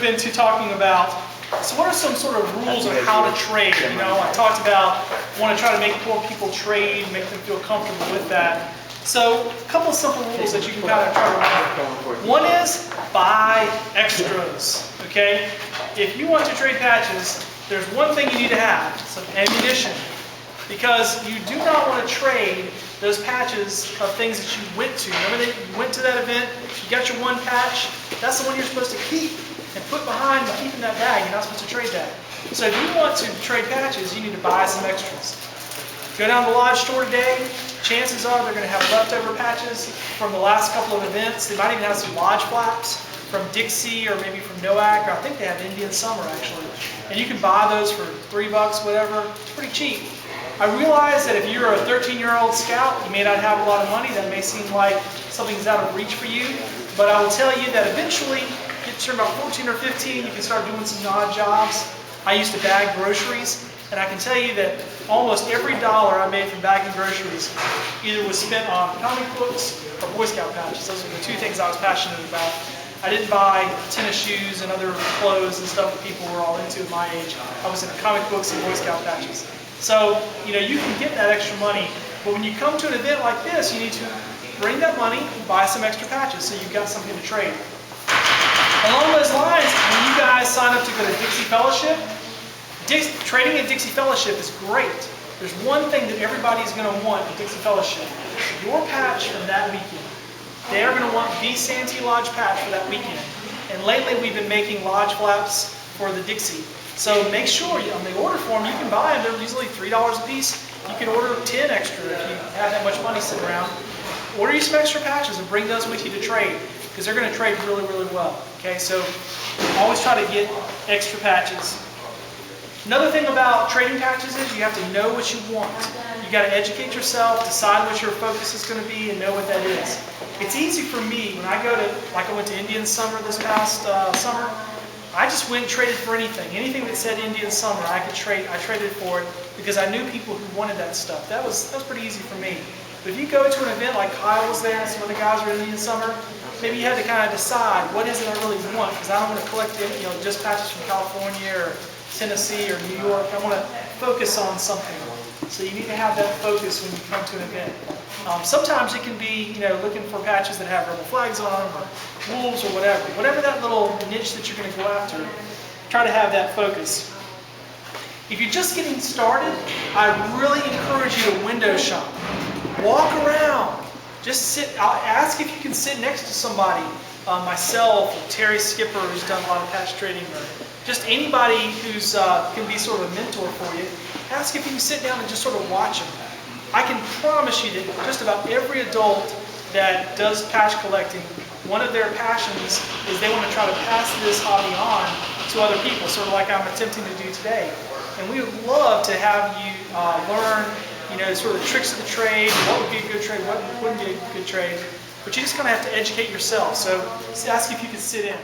into talking about, so what are some sort of rules of how to trade? You know, I talked about, I want to try to make poor people trade, make them feel comfortable with that. So a couple of simple rules that you can kind of try to remember. One is buy extras, okay? If you want to trade patches, there's one thing you need to have, some ammunition. Because you do not want to trade those patches of things that you went to. Remember that you went to that event, you got your one patch, that's the one you're supposed to keep and put behind and keep in that bag. You're not supposed to trade that. So if you want to trade patches, you need to buy some extras. Go down to the Lodge store today, chances are they're going to have leftover patches from the last couple of events. They might even have some Lodge flaps from Dixie or maybe from NOAC, or I think they have Indian Summer actually. And you can buy those for $3, whatever. It's pretty cheap. I realize that if you're a 13-year-old scout, you may not have a lot of money. That may seem like something's out of reach for you. But I will tell you that eventually, get to about 14 or 15, you can start doing some odd jobs. I used to bag groceries, and I can tell you that almost every dollar I made from bagging groceries either was spent on comic books or Boy Scout patches. Those are the two things I was passionate about. I didn't buy tennis shoes and other clothes and stuff that people were all into at my age. I was into comic books and Boy Scout patches. So, you know, you can get that extra money, but when you come to an event like this, you need to bring that money and buy some extra patches so you've got something to trade. Along those lines, when you guys sign up to go to Dixie Fellowship, trading at Dixie Fellowship is great. There's one thing that everybody's going to want at Dixie Fellowship. Your patch from that weekend. They're going to want the Santee Lodge patch for that weekend. And lately we've been making Lodge flaps for the Dixie. So make sure on the order form you can buy them. They're usually $3 a piece. You can order 10 extra if you have that much money sitting around. Order you some extra patches and bring those with you to trade because they're going to trade really, really well. Okay, so always try to get extra patches. Another thing about trading patches is you have to know what you want. You got to educate yourself, decide what your focus is going to be, and know what that is. It's easy for me when I go to, like I went to Indian Summer this past summer. I just went and traded for anything. Anything that said Indian Summer, I could trade. I traded for it because I knew people who wanted that stuff. That was pretty easy for me. But if you go to an event like Kyle was there and some of the guys were in Indian Summer, maybe you had to kind of decide what is it I really want, because I don't want to collect just patches from California or Tennessee or New York. I want to focus on something. So you need to have that focus when you come to an event. Sometimes it can be, looking for patches that have rebel flags on them or wolves or whatever. Whatever that little niche that you're going to go after, try to have that focus. If you're just getting started, I really encourage you to window shop. Walk around. Just sit. Ask if you can sit next to somebody. Myself, or Terry Skipper, who's done a lot of patch trading, or just anybody who's can be sort of a mentor for you. Ask if you can sit down and just sort of watch them. I can promise you that just about every adult that does patch collecting, one of their passions is they want to try to pass this hobby on to other people, sort of like I'm attempting to do today. And we would love to have you learn, sort of the tricks of the trade, what would be a good trade, what wouldn't be a good trade. But you just kind of have to educate yourself. So ask if you can sit in.